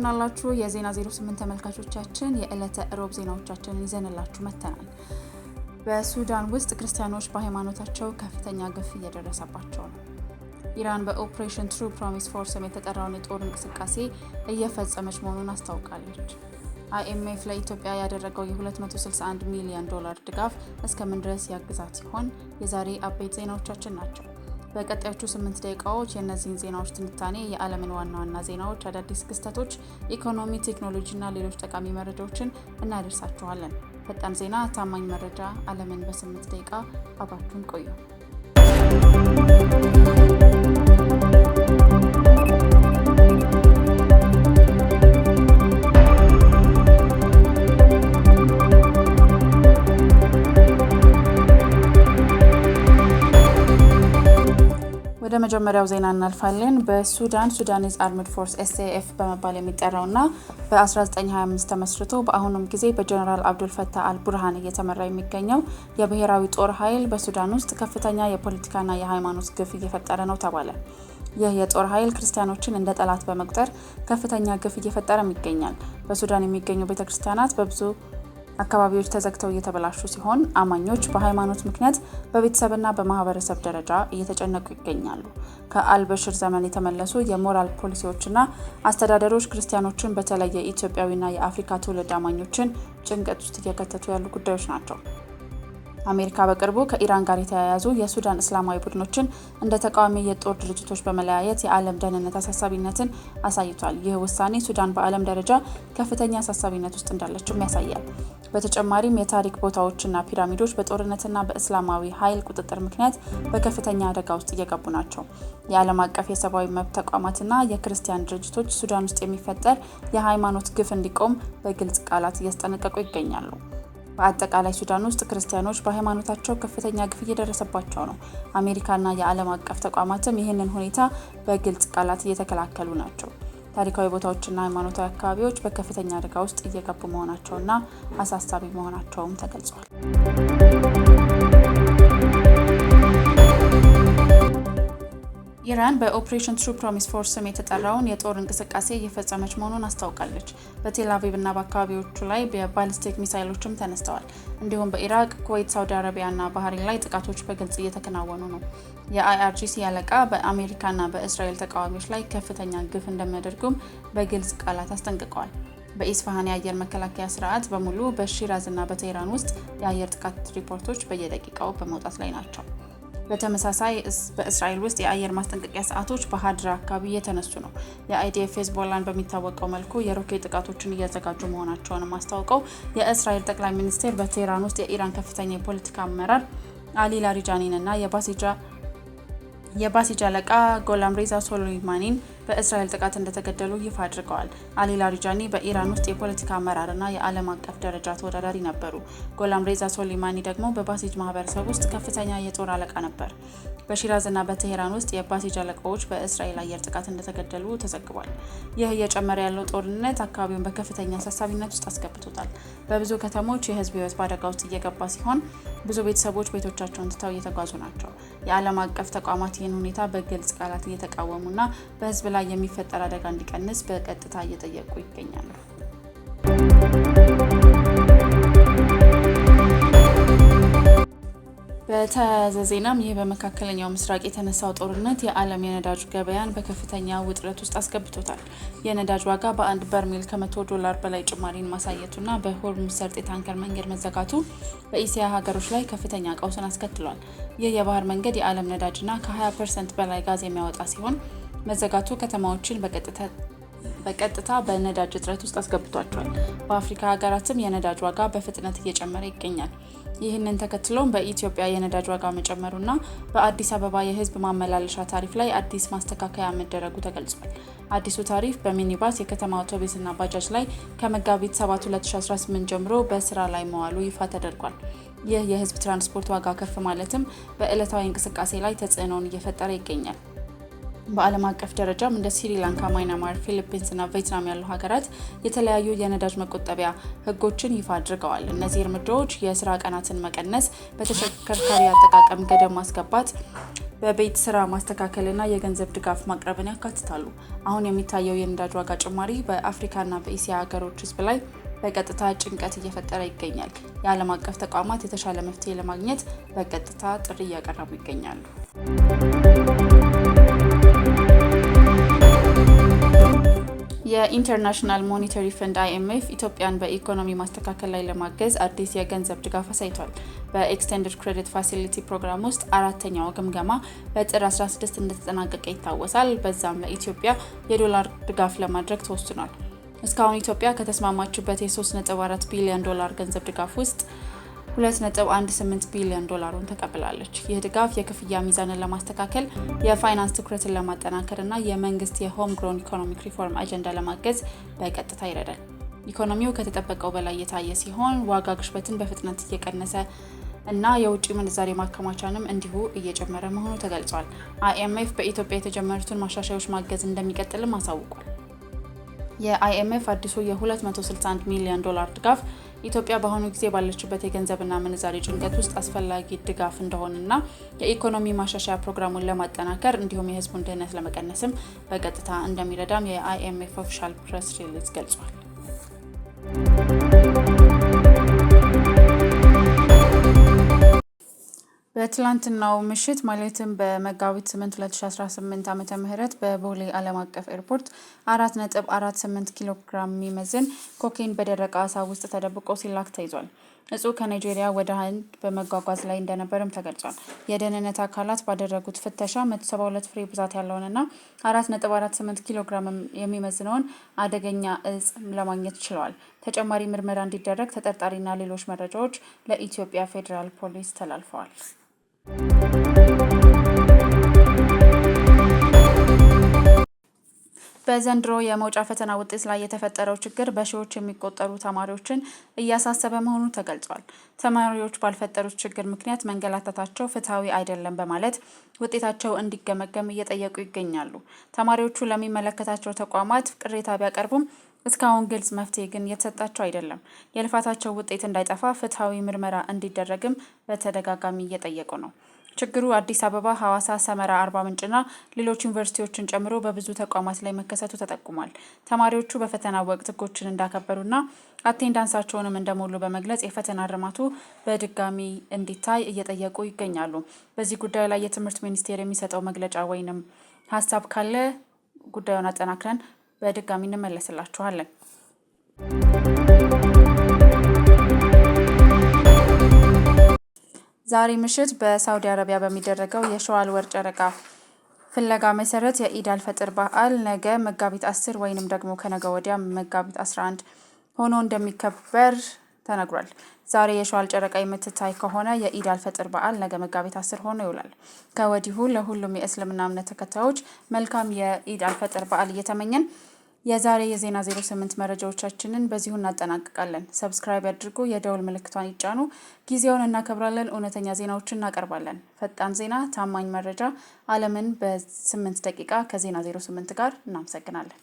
እንደምናላችሁ የዜና 08 ተመልካቾቻችን የዕለተ ሮብ ዜናዎቻችንን ይዘንላችሁ መጥተናል። በሱዳን ውስጥ ክርስቲያኖች በሃይማኖታቸው ከፍተኛ ግፍ እየደረሰባቸው ነው። ኢራን በኦፕሬሽን ትሩ ፕሮሚስ ፎር ስም የተጠራውን የጦር እንቅስቃሴ እየፈጸመች መሆኑን አስታውቃለች። IMF ለኢትዮጵያ ያደረገው የ$261 ሚሊዮን ድጋፍ እስከምን ድረስ ያግዛት ሲሆን የዛሬ አበይት ዜናዎቻችን ናቸው። በቀጣዮቹ 8 ደቂቃዎች የእነዚህን ዜናዎች ትንታኔ፣ የዓለምን ዋና ዋና ዜናዎች፣ አዳዲስ ክስተቶች፣ ኢኮኖሚ፣ ቴክኖሎጂና ሌሎች ጠቃሚ መረጃዎችን እናደርሳችኋለን። ፈጣን ዜና፣ ታማኝ መረጃ፣ ዓለምን በ8 ደቂቃ አብራችሁን ቆዩ። ወደ መጀመሪያው ዜና እናልፋለን። በሱዳን ሱዳኒዝ አርምድ ፎርስ SAF በመባል የሚጠራውና በ1925 ተመስርቶ በአሁኑም ጊዜ በጀነራል አብዱል ፈታህ አልቡርሃን እየተመራ የሚገኘው የብሔራዊ ጦር ኃይል በሱዳን ውስጥ ከፍተኛ የፖለቲካና የሃይማኖት ግፍ እየፈጠረ ነው ተባለ። ይህ የጦር ኃይል ክርስቲያኖችን እንደ ጠላት በመቁጠር ከፍተኛ ግፍ እየፈጠረም ይገኛል። በሱዳን የሚገኙ ቤተክርስቲያናት በብዙ አካባቢዎች ተዘግተው እየተበላሹ ሲሆን አማኞች በሃይማኖት ምክንያት በቤተሰብና በማህበረሰብ ደረጃ እየተጨነቁ ይገኛሉ። ከአልበሽር ዘመን የተመለሱ የሞራል ፖሊሲዎችና አስተዳደሮች ክርስቲያኖችን በተለይ የኢትዮጵያዊና የአፍሪካ ትውልድ አማኞችን ጭንቀት ውስጥ እየከተቱ ያሉ ጉዳዮች ናቸው። አሜሪካ በቅርቡ ከኢራን ጋር የተያያዙ የሱዳን እስላማዊ ቡድኖችን እንደ ተቃዋሚ የጦር ድርጅቶች በመለያየት የዓለም ደህንነት አሳሳቢነትን አሳይቷል። ይህ ውሳኔ ሱዳን በዓለም ደረጃ ከፍተኛ አሳሳቢነት ውስጥ እንዳለችም ያሳያል። በተጨማሪም የታሪክ ቦታዎችና ፒራሚዶች በጦርነትና በእስላማዊ ኃይል ቁጥጥር ምክንያት በከፍተኛ አደጋ ውስጥ እየገቡ ናቸው። የዓለም አቀፍ የሰብአዊ መብት ተቋማትና የክርስቲያን ድርጅቶች ሱዳን ውስጥ የሚፈጠር የሃይማኖት ግፍ እንዲቆም በግልጽ ቃላት እያስጠነቀቁ ይገኛሉ። በአጠቃላይ ሱዳን ውስጥ ክርስቲያኖች በሃይማኖታቸው ከፍተኛ ግፍ እየደረሰባቸው ነው። አሜሪካና የዓለም አቀፍ ተቋማትም ይህንን ሁኔታ በግልጽ ቃላት እየተከላከሉ ናቸው። ታሪካዊ ቦታዎችና ሃይማኖታዊ አካባቢዎች በከፍተኛ አደጋ ውስጥ እየገቡ መሆናቸውና አሳሳቢ መሆናቸውም ተገልጿል። ኢራን በኦፕሬሽን ትሩ ፕሮሚስ ፎር ስም የተጠራውን የጦር እንቅስቃሴ እየፈጸመች መሆኑን አስታውቃለች። በቴል አቪቭና በአካባቢዎቹ ላይ የባሊስቲክ ሚሳይሎችም ተነስተዋል። እንዲሁም በኢራቅ፣ ኩዌት፣ ሳውዲ አረቢያና ባህሬን ላይ ጥቃቶች በግልጽ እየተከናወኑ ነው። የIRGC አለቃ በአሜሪካና በእስራኤል ተቃዋሚዎች ላይ ከፍተኛ ግፍ እንደሚያደርጉም በግልጽ ቃላት አስጠንቅቀዋል። በኢስፋሃን የአየር መከላከያ ስርዓት በሙሉ በሺራዝና በቴህራን ውስጥ የአየር ጥቃት ሪፖርቶች በየደቂቃው በመውጣት ላይ ናቸው። በተመሳሳይ በእስራኤል ውስጥ የአየር ማስጠንቀቂያ ሰዓቶች በሀድራ አካባቢ እየተነሱ ነው። የIDF ሄዝቦላን በሚታወቀው መልኩ የሮኬት ጥቃቶችን እያዘጋጁ መሆናቸውን አስታውቀው የእስራኤል ጠቅላይ ሚኒስትር በቴህራን ውስጥ የኢራን ከፍተኛ የፖለቲካ አመራር አሊ ላሪጃኒን እና የባሲጅ አለቃ ጎላም ሬዛ ሶሌይማኒን በእስራኤል ጥቃት እንደተገደሉ ይፋ አድርገዋል። አሊ ላሪጃኒ በኢራን ውስጥ የፖለቲካ አመራርና የዓለም አቀፍ ደረጃ ተወዳዳሪ ነበሩ። ጎላም ሬዛ ሶሌይማኒ ደግሞ በባሲጅ ማህበረሰብ ውስጥ ከፍተኛ የጦር አለቃ ነበር። በሺራዝና በቴህራን ውስጥ የባሲጅ አለቃዎች በእስራኤል አየር ጥቃት እንደተገደሉ ተዘግቧል። ይህ እየጨመረ ያለው ጦርነት አካባቢውን በከፍተኛ አሳሳቢነት ውስጥ አስገብቶታል። በብዙ ከተሞች የህዝብ ህይወት በአደጋ ውስጥ እየገባ ሲሆን ብዙ ቤተሰቦች ቤቶቻቸውን ትተው እየተጓዙ ናቸው። የዓለም አቀፍ ተቋማት ይህን ሁኔታ በግልጽ ቃላት እየተቃወሙና በህዝብ ላይ የሚፈጠር አደጋ እንዲቀንስ በቀጥታ እየጠየቁ ይገኛሉ። በተያያዘ ዜናም ይህ በመካከለኛው ምስራቅ የተነሳው ጦርነት የዓለም የነዳጅ ገበያን በከፍተኛ ውጥረት ውስጥ አስገብቶታል። የነዳጅ ዋጋ በአንድ በርሜል $100 በላይ ጭማሪን ማሳየቱና በሆርሙዝ ሰርጥ የታንከር መንገድ መዘጋቱ በእስያ ሀገሮች ላይ ከፍተኛ ቀውስን አስከትሏል። ይህ የባህር መንገድ የዓለም ነዳጅና ከ20% በላይ ጋዝ የሚያወጣ ሲሆን መዘጋቱ ከተማዎችን በቀጥታ በነዳጅ እጥረት ውስጥ አስገብቷቸዋል። በአፍሪካ ሀገራትም የነዳጅ ዋጋ በፍጥነት እየጨመረ ይገኛል። ይህንን ተከትሎም በኢትዮጵያ የነዳጅ ዋጋ መጨመሩና በአዲስ አበባ የህዝብ ማመላለሻ ታሪፍ ላይ አዲስ ማስተካከያ መደረጉ ተገልጿል። አዲሱ ታሪፍ በሚኒባስ፣ የከተማ አውቶቡስና ባጃጅ ላይ ከመጋቢት 7 2018 ጀምሮ በስራ ላይ መዋሉ ይፋ ተደርጓል። ይህ የህዝብ ትራንስፖርት ዋጋ ከፍ ማለትም በዕለታዊ እንቅስቃሴ ላይ ተጽዕኖን እየፈጠረ ይገኛል። በዓለም አቀፍ ደረጃም እንደ ስሪላንካ፣ ማይናማር፣ ፊሊፒንስ እና ቪየትናም ያሉ ሀገራት የተለያዩ የነዳጅ መቆጠቢያ ህጎችን ይፋ አድርገዋል። እነዚህ እርምጃዎች የስራ ቀናትን መቀነስ፣ በተሽከርካሪ አጠቃቀም ገደብ ማስገባት፣ በቤት ስራ ማስተካከልና የገንዘብ ድጋፍ ማቅረብን ያካትታሉ። አሁን የሚታየው የነዳጅ ዋጋ ጭማሪ በአፍሪካና በእስያ ሀገሮች ህዝብ ላይ በቀጥታ ጭንቀት እየፈጠረ ይገኛል። የዓለም አቀፍ ተቋማት የተሻለ መፍትሄ ለማግኘት በቀጥታ ጥሪ እያቀረቡ ይገኛሉ። የኢንተርናሽናል ሞኔታሪ ፈንድ IMF ኢትዮጵያን በኢኮኖሚ ማስተካከል ላይ ለማገዝ አዲስ የገንዘብ ድጋፍ አሳይቷል። በኤክስቴንድድ ክሬዲት ፋሲሊቲ ፕሮግራም ውስጥ አራተኛው ግምገማ በጥር 16 እንደተጠናቀቀ ይታወሳል። በዛም ለኢትዮጵያ የዶላር ድጋፍ ለማድረግ ተወስኗል። እስካሁን ኢትዮጵያ ከተስማማችበት የ3.4 ቢሊዮን ዶላር ገንዘብ ድጋፍ ውስጥ 2.18 ቢሊዮን ዶላሩን ተቀብላለች። ይህ ድጋፍ የክፍያ ሚዛንን ለማስተካከል፣ የፋይናንስ ትኩረትን ለማጠናከር እና የመንግስት የሆም ግሮን ኢኮኖሚክ ሪፎርም አጀንዳ ለማገዝ በቀጥታ ይረዳል። ኢኮኖሚው ከተጠበቀው በላይ የታየ ሲሆን ዋጋ ግሽበትን በፍጥነት እየቀነሰ እና የውጭ ምንዛሬ ማከማቻንም እንዲሁ እየጨመረ መሆኑ ተገልጿል። IMF በኢትዮጵያ የተጀመሩትን ማሻሻያዎች ማገዝ እንደሚቀጥልም አሳውቋል። የIMF አዲሱ የ261 ሚሊዮን ዶላር ድጋፍ ኢትዮጵያ በአሁኑ ጊዜ ባለችበት የገንዘብና ምንዛሬ ጭንቀት ውስጥ አስፈላጊ ድጋፍ እንደሆነና የኢኮኖሚ ማሻሻያ ፕሮግራሙን ለማጠናከር እንዲሁም የህዝቡን ድህነት ለመቀነስም በቀጥታ እንደሚረዳም የIMF ኦፊሻል ፕሬስ ሪሊዝ ገልጿል። በትላንትናው ምሽት ማለትም በመጋቢት 8 2018 ዓ.ም በቦሌ ዓለም አቀፍ ኤርፖርት 4.48 ኪሎ ግራም የሚመዝን ኮኬን በደረቀ አሳ ውስጥ ተደብቆ ሲላክ ተይዟል። እጹ ከናይጄሪያ ወደ ህንድ በመጓጓዝ ላይ እንደነበርም ተገልጿል። የደህንነት አካላት ባደረጉት ፍተሻ 172 ፍሬ ብዛት ያለውንና 4.48 ኪሎ ግራም የሚመዝነውን አደገኛ እጽ ለማግኘት ችለዋል። ተጨማሪ ምርመራ እንዲደረግ ተጠርጣሪና ሌሎች መረጃዎች ለኢትዮጵያ ፌዴራል ፖሊስ ተላልፈዋል። በዘንድሮ የመውጫ ፈተና ውጤት ላይ የተፈጠረው ችግር በሺዎች የሚቆጠሩ ተማሪዎችን እያሳሰበ መሆኑ ተገልጿል። ተማሪዎች ባልፈጠሩት ችግር ምክንያት መንገላታታቸው ፍትሐዊ አይደለም በማለት ውጤታቸው እንዲገመገም እየጠየቁ ይገኛሉ። ተማሪዎቹ ለሚመለከታቸው ተቋማት ቅሬታ ቢያቀርቡም እስካሁን ግልጽ መፍትሄ ግን የተሰጣቸው አይደለም። የልፋታቸው ውጤት እንዳይጠፋ ፍትሐዊ ምርመራ እንዲደረግም በተደጋጋሚ እየጠየቁ ነው። ችግሩ አዲስ አበባ፣ ሐዋሳ፣ ሰመራ፣ አርባ ምንጭና ሌሎች ዩኒቨርሲቲዎችን ጨምሮ በብዙ ተቋማት ላይ መከሰቱ ተጠቁሟል። ተማሪዎቹ በፈተና ወቅት ህጎችን እንዳከበሩና አቴንዳንሳቸውንም እንደሞሉ በመግለጽ የፈተና እርማቱ በድጋሚ እንዲታይ እየጠየቁ ይገኛሉ። በዚህ ጉዳይ ላይ የትምህርት ሚኒስቴር የሚሰጠው መግለጫ ወይንም ሀሳብ ካለ ጉዳዩን አጠናክረን በድጋሚ እንመለስላችኋለን። ዛሬ ምሽት በሳውዲ አረቢያ በሚደረገው የሸዋል ወር ጨረቃ ፍለጋ መሰረት የኢድ አልፈጥር በዓል ነገ መጋቢት 10 ወይንም ደግሞ ከነገ ወዲያ መጋቢት 11 ሆኖ እንደሚከበር ተነግሯል። ዛሬ የሸዋል ጨረቃ የምትታይ ከሆነ የኢድ አልፈጥር በዓል ነገ መጋቢት 10 ሆኖ ይውላል። ከወዲሁ ለሁሉም የእስልምና እምነት ተከታዮች መልካም የኢድ አልፈጥር በዓል እየተመኘን የዛሬ የዜና 08 መረጃዎቻችንን በዚሁ እናጠናቅቃለን። ሰብስክራይብ ያድርጉ፣ የደውል ምልክቷን ይጫኑ። ጊዜውን እናከብራለን፣ እውነተኛ ዜናዎችን እናቀርባለን። ፈጣን ዜና፣ ታማኝ መረጃ፣ ዓለምን በ8 ደቂቃ ከዜና 08 ጋር እናመሰግናለን።